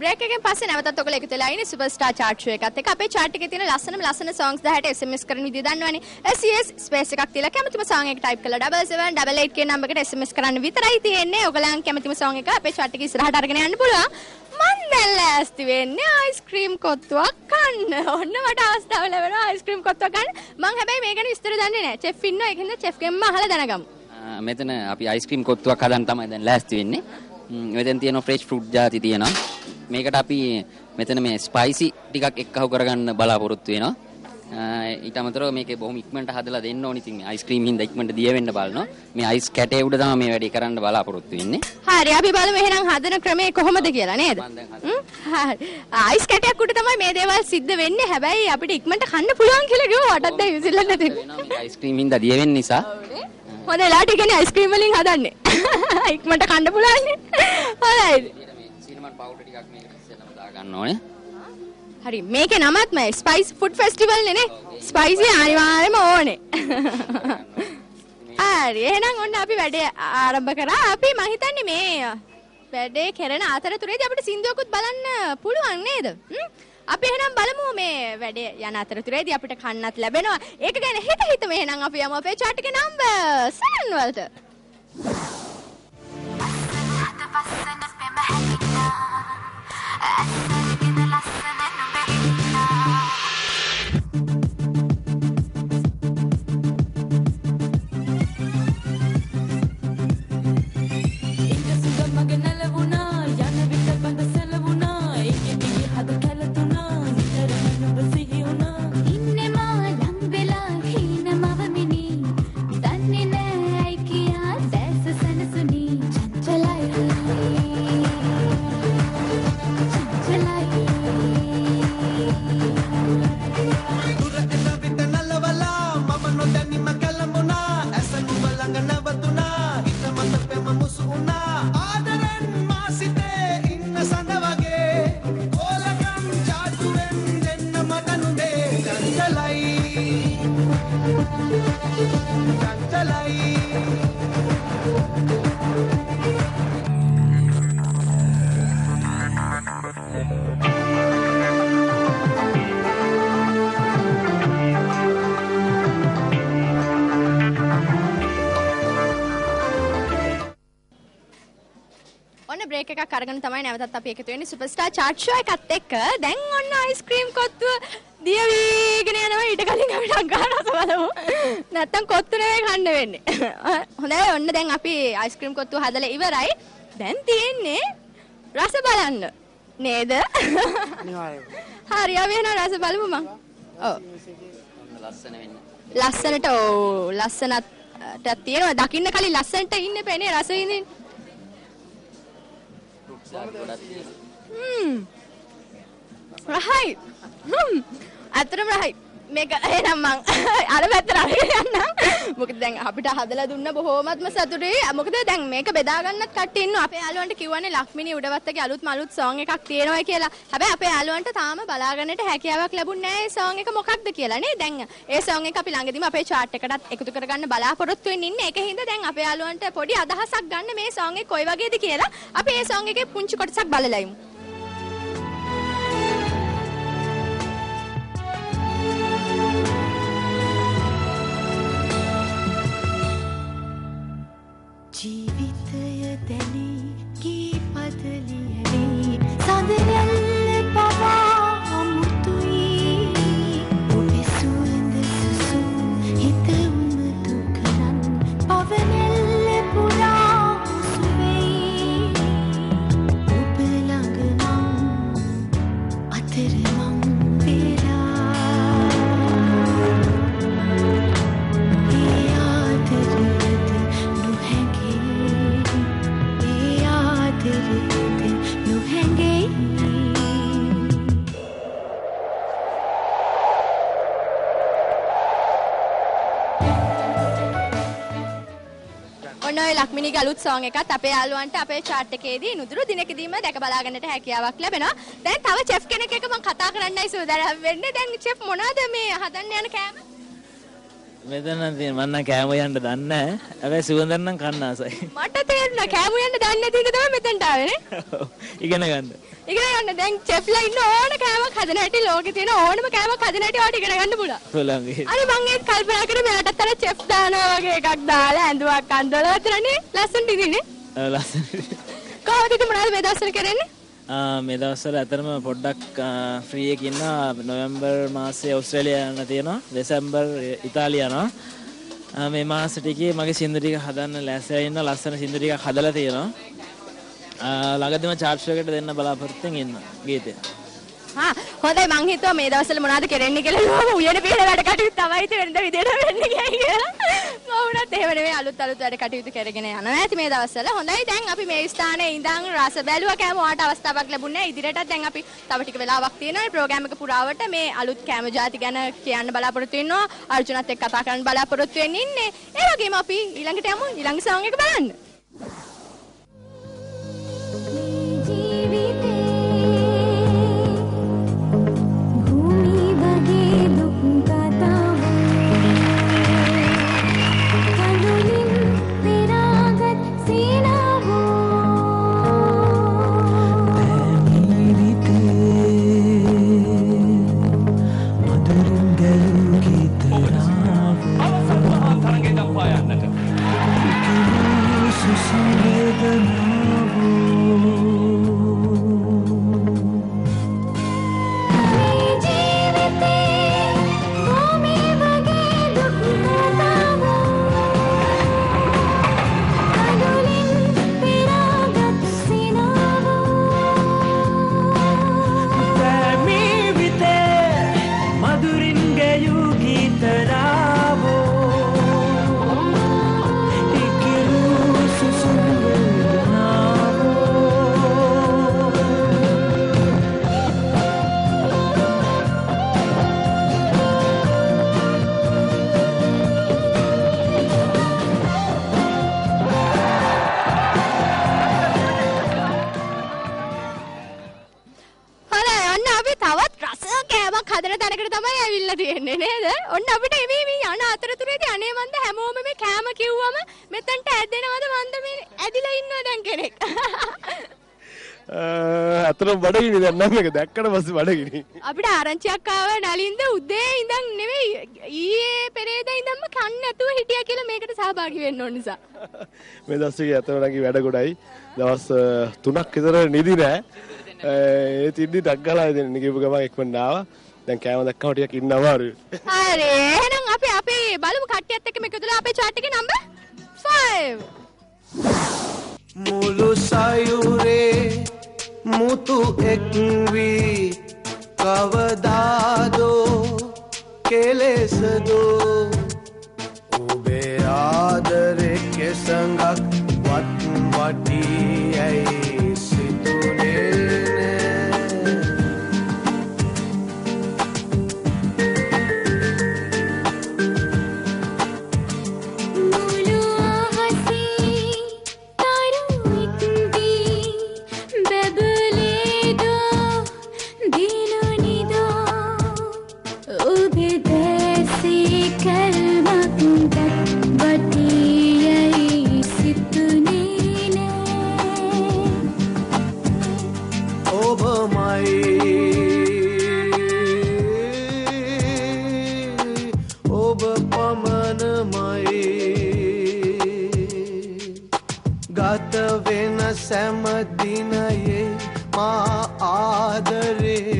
Break එකෙන් පස්සේ නැවතත් ඔයගොල්ලෝ එකතු වෙලා ඉන්නේ සුපර්ස්ටාර් chart show එකත් එක්ක. අපේ chart එකේ තියෙන ලස්සන songs 10ට SMS කරන විදිය දන්නවනේ. SES space එකක් තියලා කැමතිම song එක type කරලා 7788 කියන නම්බර් එකට SMS කරන්න විතරයි තියෙන්නේ. ඔයගලන් කැමතිම song එක අපේ chart එකේ ඉස්සරහට අරගෙන යන්න පුළුවන්. මන් දැන් ලෑස්ති වෙන්නේ අයිස්ක්‍රීම් කොත්තුවක් කන්න. ඔන්න මට අවස්ථාව ලැබෙනවා අයිස්ක්‍රීම් කොත්තුවක් ගන්න. මං හැබැයි මේ ගැන විස්තර දන්නේ නැහැ. chef ඉන්නවා ඒකින්ද chef ගෙන්ම අහලා දැනගමු. මෙතන අපි අයිස්ක්‍රීම් කොත්තුවක් හදන්න තමයි දැන් ලෑස්ති වෙන්නේ. මෙතන තියෙන ෆ්‍රෙෂ් ෆෘට් ಜಾති තියෙනවා. මේකට අපි මෙතන මේ ස්පයිසි ටිකක් එක්කහුව කරගන්න බලාපොරොත්තු වෙනවා. ඊට අමතරව මේකේ බොහොම ඉක්මනට හදලා දෙන්න ඕනි. ඉතින් මේ අයිස්ක්‍රීම් හින්දා ඉක්මනට දිය වෙන්න බලනවා. මේ අයිස් කැටේ උඩ තමයි මේ වැඩේ කරන්න බලාපොරොත්තු වෙන්නේ. හරි අපි බලමු එහෙනම් හදන ක්‍රමය කොහොමද කියලා නේද? හරි. අයිස් කැටයක් උඩ තමයි මේ දේවල් සිද්ධ වෙන්නේ. හැබැයි අපිට ඉක්මනට කන්න පුළුවන් කියලා කිව්වා. වටත් දැන් විසිල්ලන්න නැති. මේ අයිස්ක්‍රීම් හින්දා දිය වෙන්න නිසා. හොඳ වෙලාවට කියන්නේ අයිස්ක්‍රීම් වලින් හදන්නේ. ඉක්මනට කන්න පුළුවන් නේ. හොඳයි. සිනමන් පවුඩර් ටිකක් මේකට ඉස්සෙල්ලම දා ගන්න ඕනේ. හරි මේකේ නමත් මම ස්පයිස් ෆුඩ් ෆෙස්ටිවල් නේ ස්පයිසි අනිවාර්යයෙන්ම ඕනේ. හරි එහෙනම් ඔන්න අපි වැඩේ ආරම්භ කරා. අපි මං හිතන්නේ මේ වැඩේ කරන අතරතුරේදී අපිට සින්දුවකුත් බලන්න පුළුවන් නේද? අපි එහෙනම් බලමු මේ වැඩේ යන අතරතුරේදී අපිට කන්නත් ලැබෙනවා. ඒක ගැන හිත මෙහෙනම් අපි යමු අපේ chart එකේ නම්බර් 7 වලට. බ්‍රේක් එකක් අරගෙන තමයි නැවතත් අපි එකතු වෙන්නේ සුපර්ස්ටාර් chart show එකත් එක්ක. දැන් ඔන්න අයිස්ක්‍රීම් කොත්තුව දිය වීගෙන යනවා. ඊට කලින් අපිට අංගාරස බලමු. නැත්තම් කොත්තු නෙවෙයි කන්න වෙන්නේ. හොඳයි ඔන්න දැන් අපි අයිස්ක්‍රීම් කොත්තුව හදලා ඉවරයි. දැන් තියෙන්නේ රස බලන්න. නේද? අනිවාර්යයෙන්. හරි අපි එහෙනම් රස බලමු මං. ඔව්. ලස්සන වෙන්න. ලස්සනට ඔව් ලස්සනට තියෙනවා. දකින්න කලින් ලස්සනට ඉන්න පෙනේ රස විඳින්න. right. අතරම right. මේක එහෙනම් මං අර පැත්තට අරගෙන යන්නම්. මොකද දැන් අපිට හදලා දුන්න බොහොමත්ම සතුටුයි. මොකද දැන් මේක බෙදා ගන්නත් කට්ටිය ඉන්නවා. අපේ යාළුවන්ට කිව්වනේ ලක්මිනී උඩවත්තගේ අලුත් සෝං එකක් තියෙනවා කියලා. හැබැයි අපේ යාළුවන්ට තාම බලා ගන්නට හැකියාවක් ලැබුණේ නැහැ. ඒ සෝං එක මොකක්ද කියලා නේ. දැන් ඒ සෝං එක අපි ළඟදීම අපේ chart එකටත් එකතු කරගන්න බලාපොරොත්තු වෙමින් ඉන්නේ. ඒක හින්දා දැන් අපේ යාළුවන්ට පොඩි අදහසක් ගන්න මේ සෝං එක කොයි වගේද කියලා. අපි ඒ සෝං එකේ පුංචි කොටසක් බලලා ඉමු. ජීවිතය දැනී කී පදලියනේ සඳරැල්ල පවා අමුතුයි ඔබේ සුවඳ සුසුම් හිත උමතු කරන් පවනෙල්ල පුරා සුවෙයි ඔබ ළඟ නම් අතර මං පෙරා ඒ ආදරයද නොහැඟේ ඔන්න ඔය ලක්මිනීගේ අලුත් සෝං එකත් අපේ යාළුවන්ට අපේ chart එකේදී නුදුරු දිනකදීම දැක බලා ගන්නට හැකියාවක් ලැබෙනවා. දැන් තව chef කෙනෙක් එක්ක මම කතා කරන්නයි සූදානම් වෙන්නේ. දැන් chef මොනවද මේ හදන්න යන කෑම? මෙතන තියෙන මම නම් කෑම යන්න දන්නේ නැහැ. හැබැයි සුවඳ නම් කන්න ආසයි. මට තේරුණා කෑම යන්න දන්නේ නැති එක තමයි මෙතනට ආවේ නේ. ඉගෙන ගන්න. ඉගෙන ගන්න දැන් චෙෆ්ලා ඉන්න ඕන කෑමක් හදන හැටි ලෝකේ තියෙන ඕනම කෑමක් හදන හැටි ඔයාලට ඉගෙන ගන්න පුළුවන්. පුළුවන්. අර මම ඒක කල්පනා කරේ මෙයාටත් අර චෙෆ් දානවා වගේ එකක් දාලා ඇඳුමක් අඳලා විතරනේ ලස්සනට ඉදිනේ. ලස්සන. කොහොමද ඉතින් මොනවද මේ දවස්වල කරන්නේ? මේ දවස්වල ඇතරම පොඩ්ඩක් ෆ්‍රී එකක් ඉන්නවා. නොවැම්බර් මාසයේ ඕස්ට්‍රේලියා යන්න තියෙනවා. දෙසැම්බර් ඉතාලිය යනවා. මේ මාස ටිකේ මගේ සින්දු ටික හදන්න ලෑස්තිලා ඉන්න ලස්සන සින්දු ටිකක් හදලා තියෙනවා. ළඟදිම චාර්ට් එකට දෙන්න බලාපොරොත්තුෙන් ඉන්න ගීතය. හොඳයි මං හිතුවා මේ දවස්වල මොනවද කරන්නේ කියලා උයන පිළ වැඩ කටයුතු තමයි වෙනද විදියට වෙන්නේ කියලා. මම උනත් එහෙම නෙමෙයි අලුත් වැඩ කටයුතු කරගෙන යනවා ඇති මේ දවස්වල. හොඳයි දැන් අපි මේ ස්ථානයේ ඉඳන් රස බැලුවා කෑම ඔයාලට අවස්ථාවක් ලැබුණේ නැහැ. ඉදිරියටත් දැන් අපි තව ටික වෙලාවක් තියෙනවා ප්‍රෝග්‍රෑම් එක පුරාවට මේ අලුත් කෑම ಜಾති ගැන කියන්න බලාපොරොත්තු වෙනවා. අර්ජුනත් එක්ක කතා කරන්න බලාපොරොත්තු වෙන්න ඉන්නේ. ඒ වගේම අපි ඊළඟට යමු ඊළඟ සෝං එක බලන්න. ඔන්න අපිට මේ යන අතරතුරේදී අනේ මන්ද හැමෝම මේ කෑම කිව්වම මෙතනට ඇදෙනවද මන්ද මේ ඇදිලා ඉන්නවා දැන් කෙනෙක්. අතරම බඩගිනි දැන් නම් මේක දැක්කට පස්සේ බඩගිනි. අපිට ආරංචියක් ආව නලින්ද උදේ ඉඳන් නෙවෙයි ඊයේ පෙරේදා ඉඳන්ම කන්න නැතුව හිටියා කියලා මේකට සහභාගී වෙන්න ඕන නිසා. මේ දවස්වල අතරමගේ වැඩ ගොඩයි. දවස් 3ක් විතර නිදි නෑ. ඒ තින්දි ඩග්ගලා ඉතින් නිකීපු ගමන් ඉක්මනට ආවා. දැන් කෑම දැක්කම ටිකක් ඉන්න අමාරුයි. හරි එහෙනම් අපි බලමු කට්ටියත් එක්ක මේක දුලා අපේ chart එකේ නම්බර් 5. මුළු සයුරේ මුතු එක් වී කවදාදෝ කෙලෙසදෝ ඔබේ ආදරේ කෙසඟක් වත් වටී ඇයි සිතුනේ සෑම දිනයේ මා ආදරේ